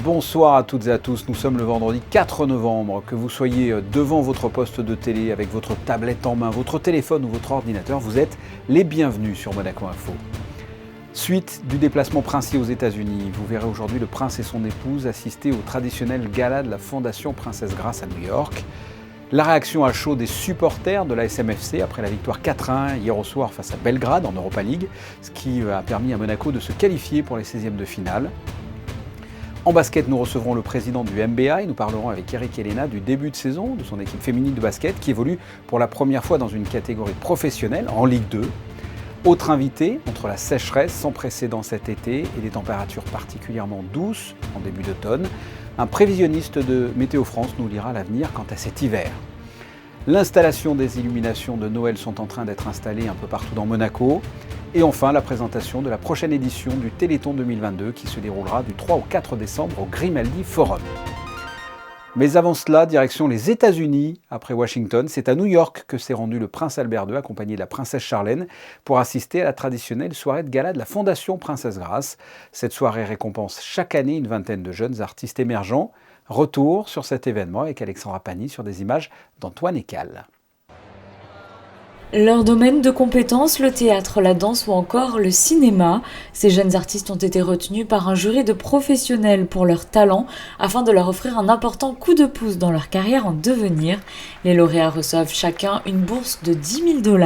Bonsoir à toutes et à tous, nous sommes le vendredi 4 novembre. Que vous soyez devant votre poste de télé, avec votre tablette en main, votre téléphone ou votre ordinateur, vous êtes les bienvenus sur Monaco Info. Suite du déplacement princier aux États-Unis, vous verrez aujourd'hui le prince et son épouse assister au traditionnel gala de la Fondation Princesse Grace à New York. La réaction à chaud des supporters de la SMFC après la victoire 4-1 hier au soir face à Belgrade en Europa League, ce qui a permis à Monaco de se qualifier pour les 16e de finale. En basket, nous recevrons le président du MBA et nous parlerons avec Eric Elena du début de saison de son équipe féminine de basket qui évolue pour la première fois dans une catégorie professionnelle en Ligue 2. Autre invité, entre la sécheresse sans précédent cet été et des températures particulièrement douces en début d'automne, un prévisionniste de Météo France nous lira l'avenir quant à cet hiver. L'installation des illuminations de Noël sont en train d'être installées un peu partout dans Monaco. Et enfin, la présentation de la prochaine édition du Téléthon 2022 qui se déroulera du 3 au 4 décembre au Grimaldi Forum. Mais avant cela, direction les États-Unis, après Washington. C'est à New York que s'est rendu le prince Albert II, accompagné de la princesse Charlène, pour assister à la traditionnelle soirée de gala de la Fondation Princesse Grace. Cette soirée récompense chaque année une vingtaine de jeunes artistes émergents. Retour sur cet événement avec Alexandra Pani sur des images d'Antoine Ecal. Leur domaine de compétences, le théâtre, la danse ou encore le cinéma. Ces jeunes artistes ont été retenus par un jury de professionnels pour leur talent afin de leur offrir un important coup de pouce dans leur carrière en devenir. Les lauréats reçoivent chacun une bourse de $10 000.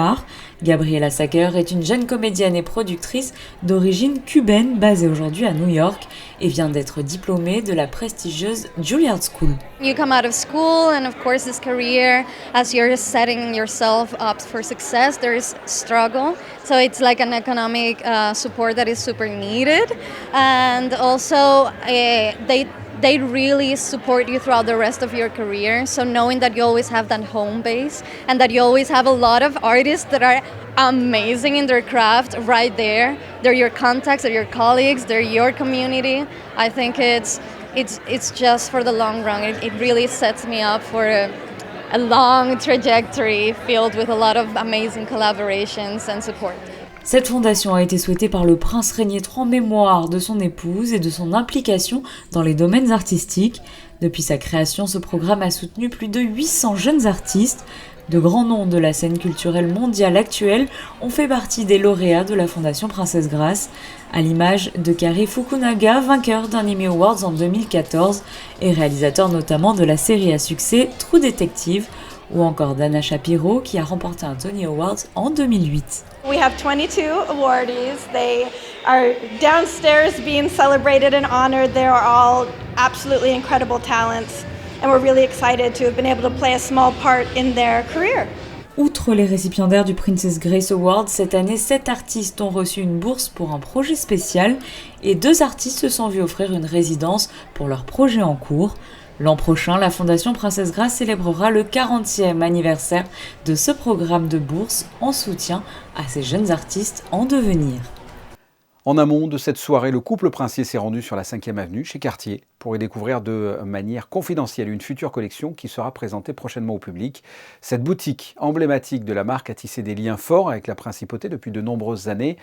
Gabriela Sacker est une jeune comédienne et productrice d'origine cubaine basée aujourd'hui à New York et vient d'être diplômée de la prestigieuse Juilliard School. You come out of school and of course this career, as you're setting yourself up for success, there is struggle. So it's like an economic support that is super needed. And also they really support you throughout the rest of your career. So knowing that you always have that home base and that you always have a lot of artists that are amazing in their craft right there. They're your contacts, they're your colleagues, they're your community. I think it's just for the long run. It really sets me up for a long trajectory filled with a lot of amazing collaborations and support. Cette fondation a été souhaitée par le prince Régnier III en mémoire de son épouse et de son implication dans les domaines artistiques. Depuis sa création, ce programme a soutenu plus de 800 jeunes artistes. De grands noms de la scène culturelle mondiale actuelle ont fait partie des lauréats de la Fondation Princesse Grace, à l'image de Cary Fukunaga, vainqueur d'un Emmy Awards en 2014 et réalisateur notamment de la série à succès True Detective, ou encore Dana Shapiro qui a remporté un Tony Awards en 2008. We have 22 awardees. They are downstairs being celebrated and honored. They are all absolutely incredible talents, and we're really excited to have been able to play a small part in their career. Outre les récipiendaires du Princess Grace Award, cette année, 7 artistes ont reçu une bourse pour un projet spécial et 2 artistes se sont vus offrir une résidence pour leur projet en cours. L'an prochain, la Fondation Princesse Grace célébrera le 40e anniversaire de ce programme de bourse en soutien à ces jeunes artistes en devenir. En amont de cette soirée, le couple princier s'est rendu sur la 5e avenue chez Cartier pour y découvrir de manière confidentielle une future collection qui sera présentée prochainement au public. Cette boutique emblématique de la marque a tissé des liens forts avec la principauté depuis de nombreuses années.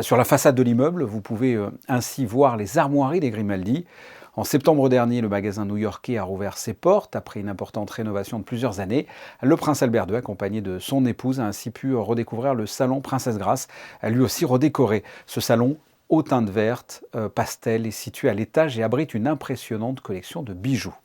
Sur la façade de l'immeuble, vous pouvez ainsi voir les armoiries des Grimaldi. En septembre dernier, le magasin new-yorkais a rouvert ses portes après une importante rénovation de plusieurs années. Le prince Albert II, accompagné de son épouse, a ainsi pu redécouvrir le salon Princesse Grace, lui aussi redécoré. Ce salon, aux teintes vertes, pastel, est situé à l'étage et abrite une impressionnante collection de bijoux.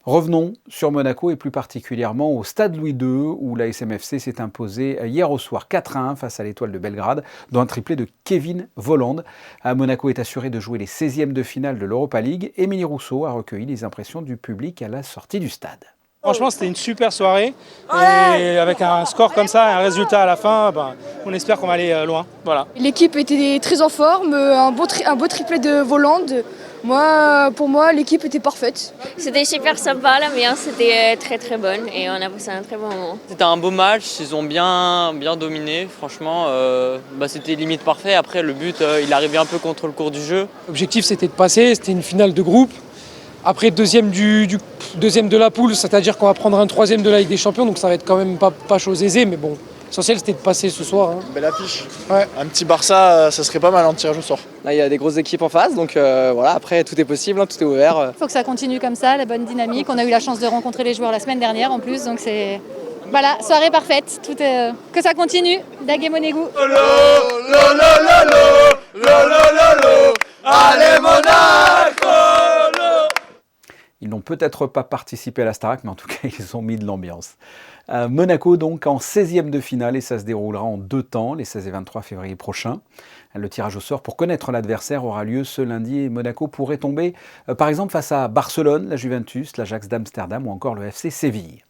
Revenons sur Monaco et plus particulièrement au Stade Louis II où la SMFC s'est imposée hier au soir 4-1 face à l'Étoile de Belgrade, dont un triplé de Kevin Volland. Monaco est assuré de jouer les 16e de finale de l'Europa League. Émilie Rousseau a recueilli les impressions du public à la sortie du stade. Franchement, c'était une super soirée et avec un score comme ça, un résultat à la fin, on espère qu'on va aller loin. Voilà. L'équipe était très en forme, un beau triplé de Volland. Pour moi, l'équipe était parfaite. C'était super sympa, l'ambiance était très très bonne et on a passé un très bon moment. C'était un beau match, ils ont bien dominé, franchement, c'était limite parfait. Après le but, il arrivait un peu contre le cours du jeu. L'objectif c'était de passer, c'était une finale de groupe. Après deuxième de la poule, c'est-à-dire qu'on va prendre un 3e de la Ligue des Champions, donc ça va être quand même pas chose aisée, mais bon, L'essentiel, c'était de passer ce soir. Hein. Belle affiche. Ouais. Un petit Barça, ça serait pas mal en tirage au sort. Là, il y a des grosses équipes en face, donc voilà, après, tout est possible, hein, tout est ouvert. Il faut que ça continue comme ça, la bonne dynamique. On a eu la chance de rencontrer les joueurs la semaine dernière en plus, donc c'est... Voilà, soirée parfaite, que ça continue, Daguet Monégou. Allez Monaco! Ils n'ont peut-être pas participé à la Starac, mais en tout cas, ils ont mis de l'ambiance. Monaco, donc, en 16e de finale, et ça se déroulera en 2 temps, les 16 et 23 février prochains. Le tirage au sort pour connaître l'adversaire aura lieu ce lundi et Monaco pourrait tomber, par exemple, face à Barcelone, la Juventus, l'Ajax d'Amsterdam ou encore le FC Séville.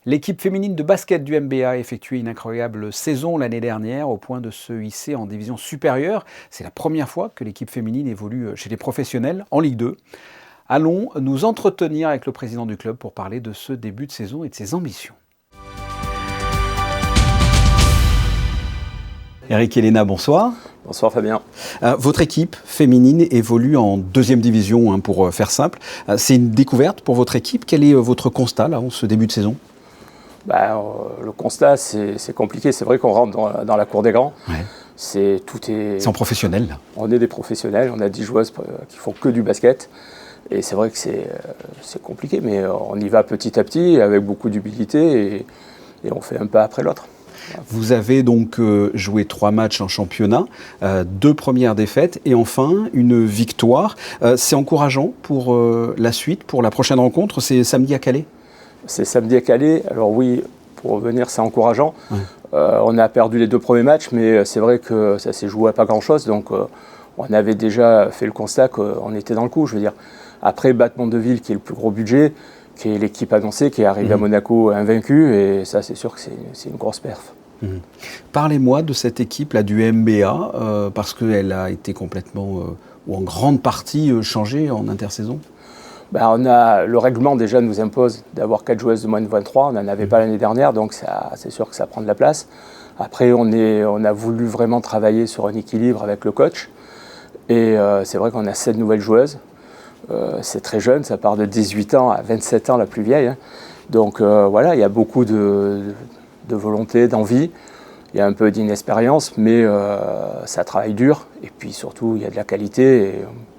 L'équipe féminine de basket du MBA a effectué une incroyable saison l'année dernière au point de se hisser en division supérieure. C'est la première fois que l'équipe féminine évolue chez les professionnels en Ligue 2. Allons nous entretenir avec le président du club pour parler de ce début de saison et de ses ambitions. Eric et Léna, bonsoir. Bonsoir Fabien. Votre équipe féminine évolue en 2e division, pour faire simple. C'est une découverte pour votre équipe. Quel est votre constat là, en ce début de saison ? Le constat, c'est compliqué. C'est vrai qu'on rentre dans la cour des grands. Ouais. C'est en professionnel. Là. On est des professionnels. On a 10 joueuses qui font que du basket. Et c'est vrai que c'est compliqué, mais on y va petit à petit, avec beaucoup d'humilité, et on fait un pas après l'autre. Vous avez donc joué 3 matchs en championnat, 2 premières défaites et enfin une victoire. C'est encourageant pour la suite, pour la prochaine rencontre. C'est samedi à Calais ? C'est samedi à Calais. Alors oui, pour revenir, c'est encourageant. Ouais. On a perdu les 2 premiers matchs, mais c'est vrai que ça s'est joué à pas grand-chose. Donc on avait déjà fait le constat qu'on était dans le coup, je veux dire. Après, Batte-Mondeville, qui est le plus gros budget, qui est l'équipe annoncée, qui est arrivée à Monaco invaincue, et ça, c'est sûr que c'est une grosse perf. Parlez-moi de cette équipe-là du MBA, parce qu'elle a été complètement, ou en grande partie, changée en intersaison. Le règlement déjà nous impose d'avoir 4 joueuses de moins de 23, on n'en avait pas l'année dernière, donc c'est sûr que ça prend de la place. Après, on a voulu vraiment travailler sur un équilibre avec le coach, et c'est vrai qu'on a 7 nouvelles joueuses. C'est très jeune, ça part de 18 ans à 27 ans la plus vieille. Hein. Donc voilà, il y a beaucoup de volonté, d'envie, il y a un peu d'inexpérience, mais ça travaille dur. Et puis surtout, il y a de la qualité. Et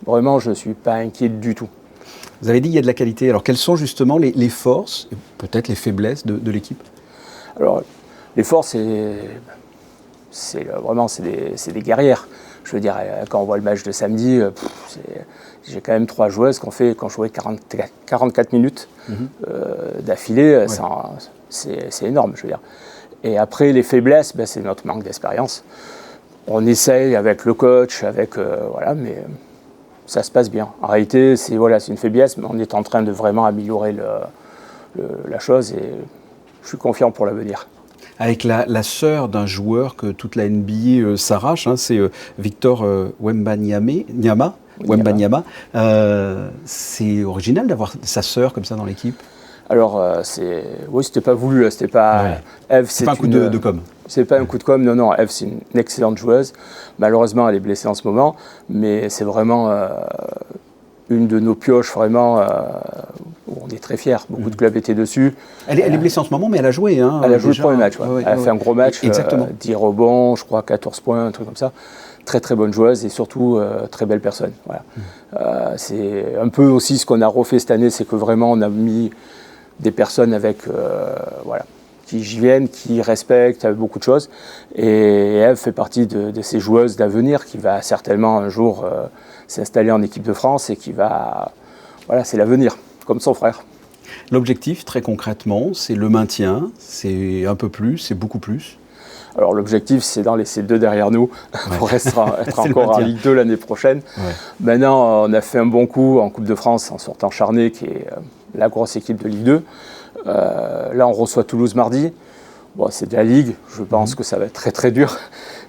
vraiment, je ne suis pas inquiet du tout. Vous avez dit qu'il y a de la qualité. Alors quelles sont justement les forces, et peut-être les faiblesses de l'équipe ? Alors les forces, c'est des guerrières. Je veux dire, quand on voit le match de samedi, j'ai quand même 3 joueuses qui ont joué 44 minutes d'affilée. Ouais. C'est énorme, je veux dire. Et après, les faiblesses, c'est notre manque d'expérience. On essaye avec le coach, mais ça se passe bien. En réalité, c'est une faiblesse, mais on est en train de vraiment améliorer la chose et je suis confiant pour l'avenir. Avec la sœur d'un joueur que toute la NBA s'arrache, c'est Victor Wembanyama. C'est original d'avoir sa sœur comme ça dans l'équipe. Alors, c'était pas voulu, c'était pas... Ouais. Eve, c'est pas un coup de com'. C'est pas un coup de com', non. Eve, c'est une excellente joueuse. Malheureusement, elle est blessée en ce moment, mais c'est vraiment une de nos pioches, vraiment, où on est très fiers. Beaucoup de clubs étaient dessus. Elle est blessée en ce moment, mais elle a joué. Elle a joué le premier match, ouais. Elle a fait un gros match, 10 rebonds, je crois 14 points, un truc comme ça. Très très bonne joueuse et surtout très belle personne. Voilà. C'est un peu aussi ce qu'on a refait cette année, c'est que vraiment on a mis des personnes qui viennent, qui respectent beaucoup de choses. Et Eve fait partie de ces joueuses d'avenir qui va certainement un jour s'installer en équipe de France et qui va... Voilà, c'est l'avenir, comme son frère. L'objectif, très concrètement, c'est le maintien, c'est un peu plus, c'est beaucoup plus. Alors l'objectif, c'est d'en laisser 2 derrière nous pour être encore en Ligue 2 l'année prochaine. Ouais. Maintenant, on a fait un bon coup en Coupe de France en sortant Charnay, qui est la grosse équipe de Ligue 2. Là, on reçoit Toulouse mardi. Bon, c'est de la Ligue, je pense que ça va être très très dur,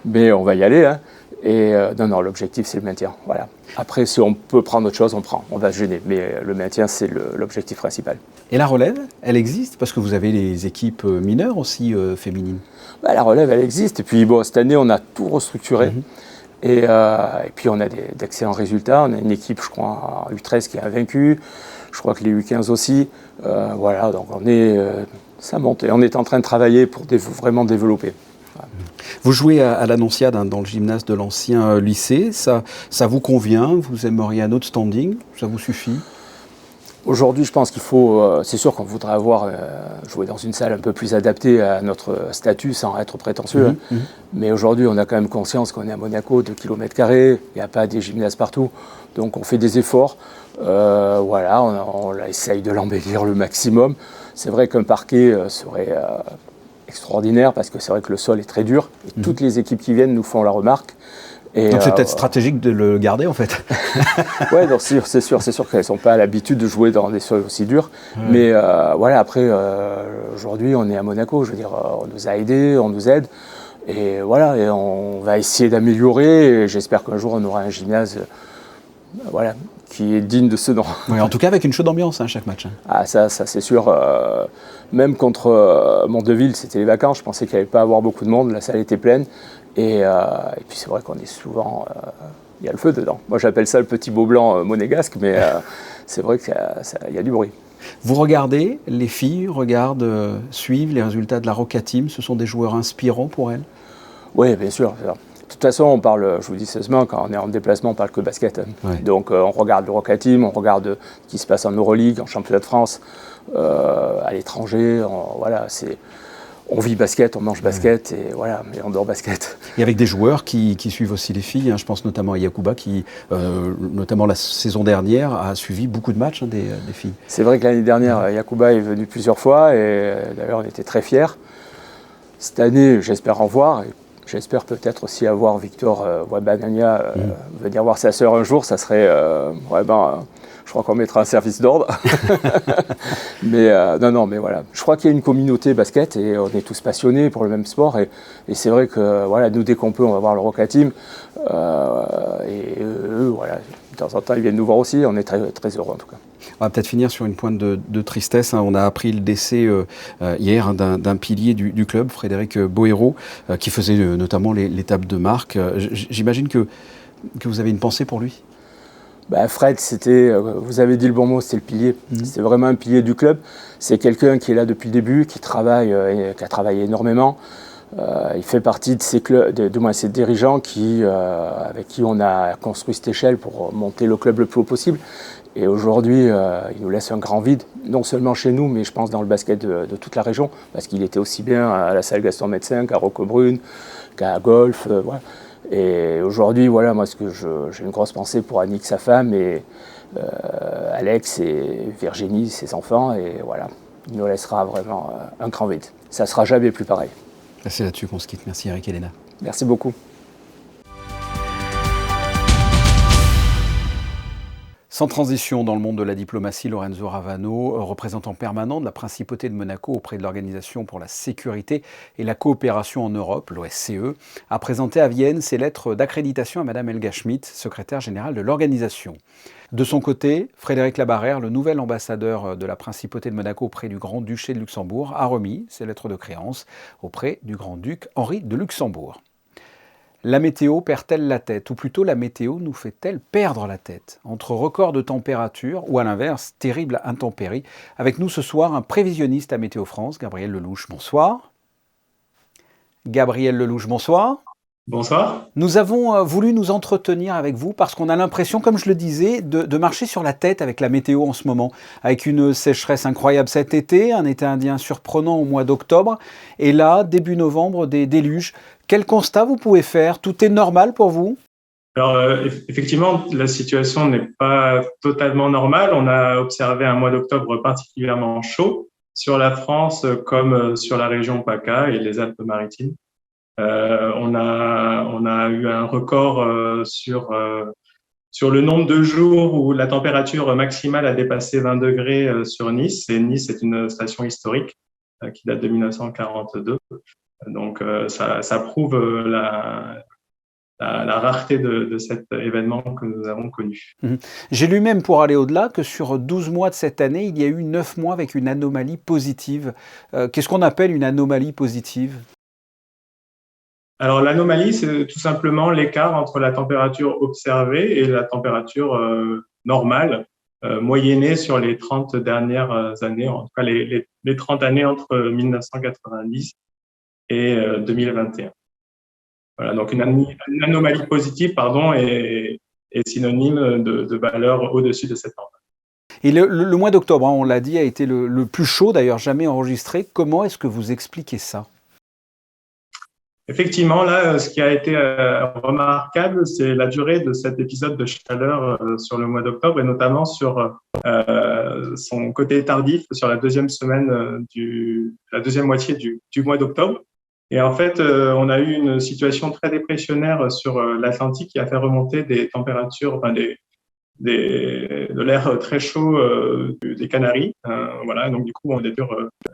mais on va y aller. Hein. Et l'objectif, c'est le maintien. Voilà. Après, si on peut prendre autre chose, on prend. On va se gêner, mais le maintien, c'est l'objectif principal. Et la relève, elle existe parce que vous avez les équipes mineures aussi féminines. La relève, elle existe. Et puis, cette année, on a tout restructuré. Et puis, on a d'excellents résultats. On a une équipe, je crois, en U13 qui est invaincue. Je crois que les U15 aussi. Donc on est Ça monte et on est en train de travailler pour vraiment développer. Vous jouez à l'Annonciade dans le gymnase de l'ancien lycée. Ça vous convient? Vous aimeriez un autre standing? Ça vous suffit? Aujourd'hui, je pense qu'il faut... c'est sûr qu'on voudrait avoir joué dans une salle un peu plus adaptée à notre statut, sans être prétentieux. Mais aujourd'hui, on a quand même conscience qu'on est à Monaco, 2 km², il n'y a pas des gymnases partout. Donc on fait des efforts. Voilà, on essaye de l'embellir le maximum. C'est vrai qu'un parquet serait extraordinaire parce que c'est vrai que le sol est très dur. Et toutes les équipes qui viennent nous font la remarque. Et donc c'est peut-être stratégique de le garder en fait. Oui, c'est sûr qu'elles ne sont pas à l'habitude de jouer dans des sols aussi durs. Mais voilà, après, aujourd'hui, on est à Monaco. Je veux dire, on nous a aidés, on nous aide. Et voilà, et on va essayer d'améliorer. Et j'espère qu'un jour, on aura un gymnase voilà, qui est digne de ce nom. Oui, en tout cas, avec une chaude ambiance chaque match. Ah, ça c'est sûr. Même contre Mondeville, c'était les vacances. Je pensais qu'il n'y allait pas avoir beaucoup de monde. La salle était pleine. Et puis c'est vrai qu'on est souvent... il y a le feu dedans. Moi, j'appelle ça le petit beau blanc monégasque, mais c'est vrai qu'il y a du bruit. Vous regardez, les filles regardent, suivent les résultats de la Roca Team. Ce sont des joueurs inspirants pour elles? Oui, bien sûr. De toute façon, on parle, je vous dis sérieusement, quand on est en déplacement, on ne parle que basket. Ouais. Donc on regarde le Roca Team, on regarde ce qui se passe en Euroleague, en championnat de France, à l'étranger. Voilà, on vit basket, on mange basket, et voilà, mais on dort basket. Et avec des joueurs qui suivent aussi les filles, je pense notamment à Yacouba qui, notamment la saison dernière, a suivi beaucoup de matchs des filles. C'est vrai que l'année dernière, Yacouba est venu plusieurs fois, et d'ailleurs on était très fiers. Cette année, j'espère en voir. J'espère peut-être aussi avoir Victor Wabanania venir voir sa sœur un jour. Ça serait je crois qu'on mettra un service d'ordre. Mais non, mais voilà. Je crois qu'il y a une communauté basket et on est tous passionnés pour le même sport. Et c'est vrai que voilà, nous, dès qu'on peut, on va voir le Roca Team. Et eux, voilà, de temps en temps, ils viennent nous voir aussi. On est très, très heureux en tout cas. On va peut-être finir sur une pointe de tristesse. On a appris le décès hier d'un pilier du club, Frédéric Bohéro, qui faisait notamment l'étape de marque. J'imagine que vous avez une pensée pour lui. Fred, vous avez dit le bon mot, c'était le pilier. C'est vraiment un pilier du club. C'est quelqu'un qui est là depuis le début, qui travaille, qui a travaillé énormément. Il fait partie de ces dirigeants avec qui on a construit cette échelle pour monter le club le plus haut possible. Et aujourd'hui, il nous laisse un grand vide, non seulement chez nous, mais je pense dans le basket de toute la région, parce qu'il était aussi bien à la salle Gaston Médecin qu'à Roquebrune, qu'à Golf. Voilà. Et aujourd'hui, voilà, moi, j'ai une grosse pensée pour Annick, sa femme, et Alex et Virginie, ses enfants. Et voilà, il nous laissera vraiment un grand vide. Ça ne sera jamais plus pareil. C'est là-dessus qu'on se quitte. Merci Eric Elena. Merci beaucoup. Sans transition dans le monde de la diplomatie, Lorenzo Ravano, représentant permanent de la Principauté de Monaco auprès de l'Organisation pour la sécurité et la coopération en Europe, l'OSCE, a présenté à Vienne ses lettres d'accréditation à Madame Helga Schmidt, secrétaire générale de l'organisation. De son côté, Frédéric Labarrère, le nouvel ambassadeur de la Principauté de Monaco auprès du Grand-Duché de Luxembourg, a remis ses lettres de créance auprès du Grand-Duc Henri de Luxembourg. La météo perd-elle la tête? Ou plutôt, la météo nous fait-elle perdre la tête? Entre records de température ou à l'inverse, terrible intempérie. Avec nous ce soir, un prévisionniste à Météo France, Gabriel Lelouch. Bonsoir. Gabriel Lelouch, bonsoir. Bonsoir. Nous avons voulu nous entretenir avec vous parce qu'on a l'impression, comme je le disais, de marcher sur la tête avec la météo en ce moment. Avec une sécheresse incroyable cet été, un été indien surprenant au mois d'octobre, et là, début novembre, des déluges. Quel constat vous pouvez faire? Tout est normal pour vous? Alors, effectivement, la situation n'est pas totalement normale. On a observé un mois d'octobre particulièrement chaud sur la France comme sur la région PACA et les Alpes-Maritimes. On a eu un record sur le nombre de jours où la température maximale a dépassé 20 degrés sur Nice. Et Nice est une station historique qui date de 1942. Donc, ça prouve la rareté de cet événement que nous avons connu. J'ai lu même, pour aller au-delà, que sur 12 mois de cette année, il y a eu 9 mois avec une anomalie positive. Qu'est-ce qu'on appelle une anomalie positive? Alors, l'anomalie, c'est tout simplement l'écart entre la température observée et la température normale moyenné sur les 30 dernières années, en tout cas les 30 années entre 1990 et 2021. Voilà, donc une anomalie positive est synonyme de valeur au-dessus de cette normale. Et le mois d'octobre, on l'a dit, a été le plus chaud d'ailleurs jamais enregistré. Comment est-ce que vous expliquez ça ? Effectivement, là, ce qui a été remarquable, c'est la durée de cet épisode de chaleur sur le mois d'octobre et notamment sur son côté tardif sur la deuxième semaine la deuxième moitié du mois d'octobre. Et en fait, on a eu une situation très dépressionnaire sur l'Atlantique qui a fait remonter des températures, de l'air très chaud des Canaries. Voilà, donc du coup, on a dû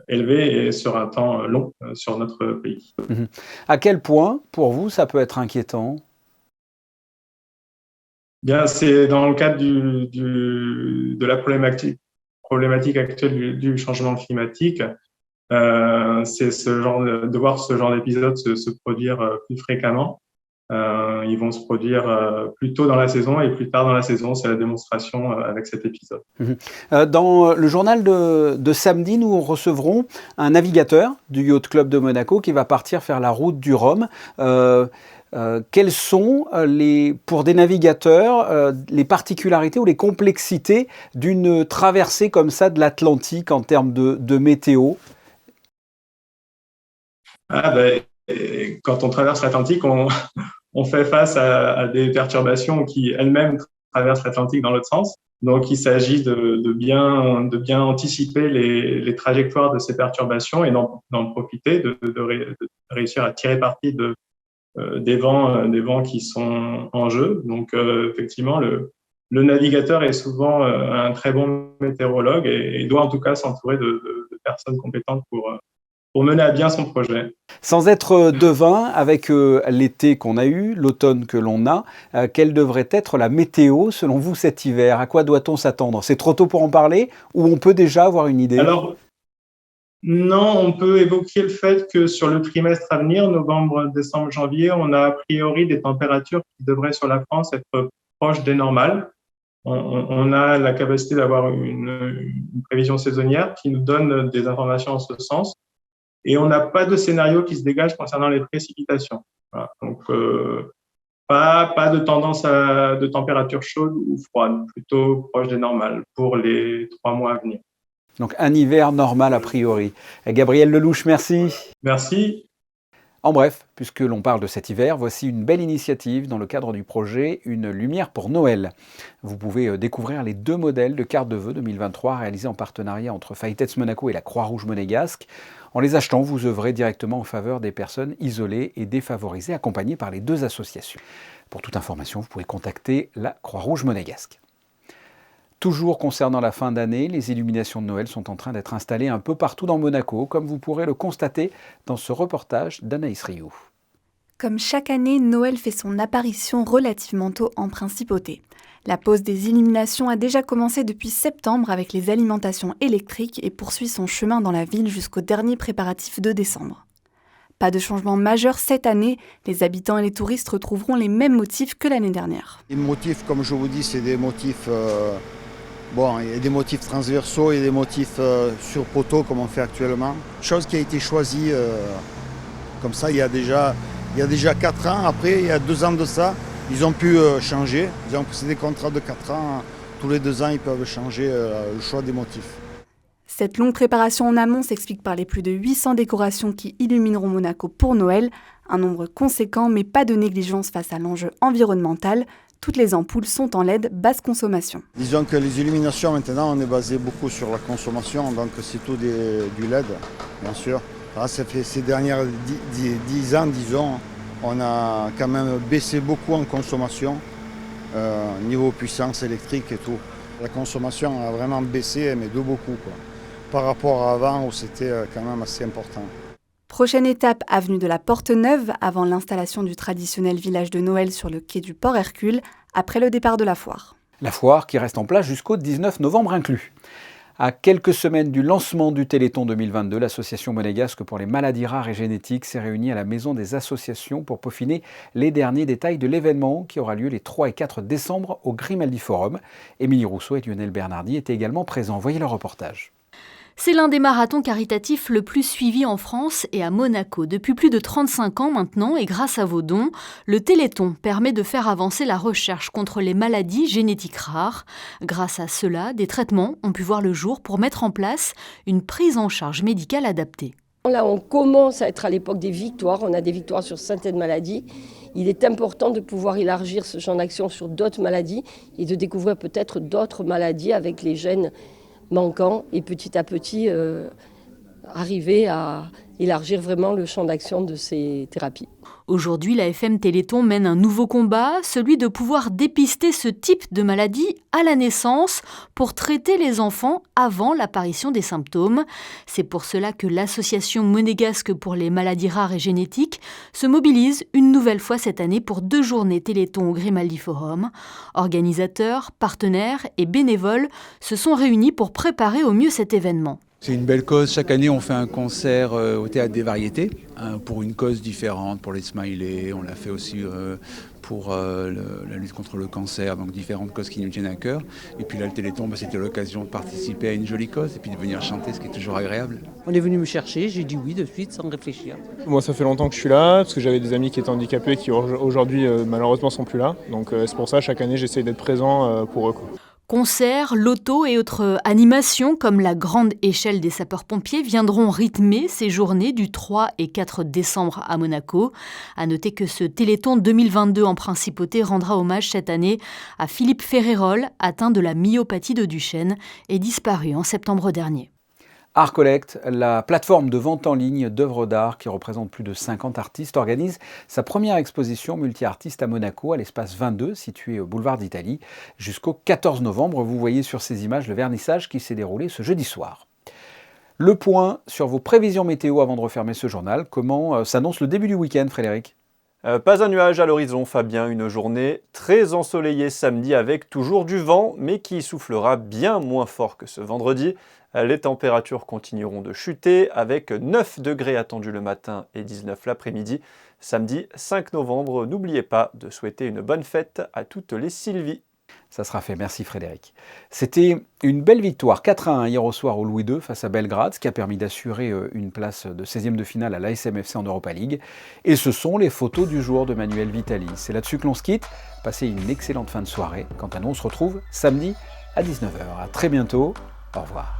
élever et sur un temps long sur notre pays. À quel point, pour vous, ça peut être inquiétant ? Bien, c'est dans le cadre de la problématique actuelle du changement climatique. C'est de voir ce genre d'épisode se produire plus fréquemment. Ils vont se produire plus tôt dans la saison et plus tard dans la saison. C'est la démonstration avec cet épisode. Dans le journal de samedi, nous recevrons un navigateur du Yacht Club de Monaco qui va partir faire la route du Rhum. Quelles sont, pour des navigateurs, les particularités ou les complexités d'une traversée comme ça de l'Atlantique en termes de météo ? Quand on traverse l'Atlantique, on fait face à des perturbations qui elles-mêmes traversent l'Atlantique dans l'autre sens. Donc, il s'agit de bien anticiper les trajectoires de ces perturbations et d'en profiter, de réussir à tirer parti des vents qui sont en jeu. Donc, effectivement, le navigateur est souvent un très bon météorologue et doit en tout cas s'entourer de personnes compétentes pour mener à bien son projet. Sans être devin, avec l'été qu'on a eu, l'automne que l'on a, quelle devrait être la météo selon vous cet hiver ? À quoi doit-on s'attendre ? C'est trop tôt pour en parler ou on peut déjà avoir une idée ? Alors, non, on peut évoquer le fait que sur le trimestre à venir, novembre, décembre, janvier, on a a priori des températures qui devraient sur la France être proches des normales. On a la capacité d'avoir une prévision saisonnière qui nous donne des informations en ce sens. Et on n'a pas de scénario qui se dégage concernant les précipitations. Voilà. Donc, pas de tendance de température chaude ou froide, plutôt proche des normales pour les 3 mois à venir. Donc, un hiver normal a priori. Gabriel Lelouch, merci. Merci. En bref, puisque l'on parle de cet hiver, voici une belle initiative dans le cadre du projet Une lumière pour Noël. Vous pouvez découvrir les 2 modèles de carte de vœux 2023 réalisés en partenariat entre Faïtets Monaco et la Croix-Rouge monégasque. En les achetant, vous œuvrez directement en faveur des personnes isolées et défavorisées, accompagnées par les 2 associations. Pour toute information, vous pouvez contacter la Croix-Rouge monégasque. Toujours concernant la fin d'année, les illuminations de Noël sont en train d'être installées un peu partout dans Monaco, comme vous pourrez le constater dans ce reportage d'Anaïs Rioux. Comme chaque année, Noël fait son apparition relativement tôt en principauté. La pose des illuminations a déjà commencé depuis septembre avec les alimentations électriques et poursuit son chemin dans la ville jusqu'aux derniers préparatifs de décembre. Pas de changement majeur cette année, les habitants et les touristes retrouveront les mêmes motifs que l'année dernière. Les motifs, comme je vous dis, c'est des motifs... il y a des motifs transversaux et des motifs sur poteau comme on fait actuellement. Chose qui a été choisie comme ça il y a déjà 4 ans. Après, il y a 2 ans de ça, ils ont pu changer. C'est des contrats de 4 ans. Tous les 2 ans, ils peuvent changer le choix des motifs. Cette longue préparation en amont s'explique par les plus de 800 décorations qui illumineront Monaco pour Noël. Un nombre conséquent, mais pas de négligence face à l'enjeu environnemental. Toutes les ampoules sont en LED basse consommation. Disons que les illuminations, maintenant, on est basé beaucoup sur la consommation, donc c'est tout du LED, bien sûr. Là, ça fait ces dernières 10 ans, disons, on a quand même baissé beaucoup en consommation, niveau puissance électrique et tout. La consommation a vraiment baissé, mais de beaucoup, quoi, par rapport à avant où c'était quand même assez important. Prochaine étape, avenue de la Porte-Neuve, avant l'installation du traditionnel village de Noël sur le quai du Port Hercule, après le départ de la foire. La foire qui reste en place jusqu'au 19 novembre inclus. À quelques semaines du lancement du Téléthon 2022, l'association monégasque pour les maladies rares et génétiques s'est réunie à la Maison des associations pour peaufiner les derniers détails de l'événement qui aura lieu les 3 et 4 décembre au Grimaldi Forum. Émilie Rousseau et Lionel Bernardi étaient également présents. Voyez le reportage. C'est l'un des marathons caritatifs le plus suivi en France et à Monaco. Depuis plus de 35 ans maintenant, et grâce à vos dons, le Téléthon permet de faire avancer la recherche contre les maladies génétiques rares. Grâce à cela, des traitements ont pu voir le jour pour mettre en place une prise en charge médicale adaptée. Là, on commence à être à l'époque des victoires. On a des victoires sur certaines maladies. Il est important de pouvoir élargir ce champ d'action sur d'autres maladies et de découvrir peut-être d'autres maladies avec les gènes manquant et petit à petit arriver à élargir vraiment le champ d'action de ces thérapies. Aujourd'hui, la FM Téléthon mène un nouveau combat, celui de pouvoir dépister ce type de maladie à la naissance pour traiter les enfants avant l'apparition des symptômes. C'est pour cela que l'association monégasque pour les maladies rares et génétiques se mobilise une nouvelle fois cette année pour 2 journées Téléthon au Grimaldi Forum. Organisateurs, partenaires et bénévoles se sont réunis pour préparer au mieux cet événement. C'est une belle cause. Chaque année, on fait un concert au Théâtre des Variétés pour une cause différente, pour les smileys. On l'a fait aussi pour la lutte contre le cancer, donc différentes causes qui nous tiennent à cœur. Et puis là, le Téléthon, c'était l'occasion de participer à une jolie cause et puis de venir chanter, ce qui est toujours agréable. On est venu me chercher, j'ai dit oui de suite sans réfléchir. Moi, ça fait longtemps que je suis là, parce que j'avais des amis qui étaient handicapés qui aujourd'hui, malheureusement, sont plus là. Donc c'est pour ça, chaque année, j'essaye d'être présent pour eux. Concerts, lotos et autres animations comme la grande échelle des sapeurs-pompiers viendront rythmer ces journées du 3 et 4 décembre à Monaco. À noter que ce Téléthon 2022 en principauté rendra hommage cette année à Philippe Ferrérol, atteint de la myopathie de Duchenne et disparu en septembre dernier. Art Collect, la plateforme de vente en ligne d'œuvres d'art qui représente plus de 50 artistes, organise sa première exposition multi-artiste à Monaco, à l'espace 22, situé au boulevard d'Italie, jusqu'au 14 novembre. Vous voyez sur ces images le vernissage qui s'est déroulé ce jeudi soir. Le point sur vos prévisions météo avant de refermer ce journal. Comment s'annonce le début du week-end, Frédéric ? Pas un nuage à l'horizon, Fabien. Une journée très ensoleillée samedi avec toujours du vent, mais qui soufflera bien moins fort que ce vendredi. Les températures continueront de chuter avec 9 degrés attendus le matin et 19 l'après-midi. Samedi 5 novembre, n'oubliez pas de souhaiter une bonne fête à toutes les Sylvie. Ça sera fait, merci Frédéric. C'était une belle victoire 4-1 hier au soir au Louis II face à Belgrade, ce qui a permis d'assurer une place de 16e de finale à l'ASM-FC en Europa League. Et ce sont les photos du jour de Manuel Vitali. C'est là-dessus que l'on se quitte. Passez une excellente fin de soirée. Quant à nous, on se retrouve samedi à 19h. À très bientôt. Au revoir.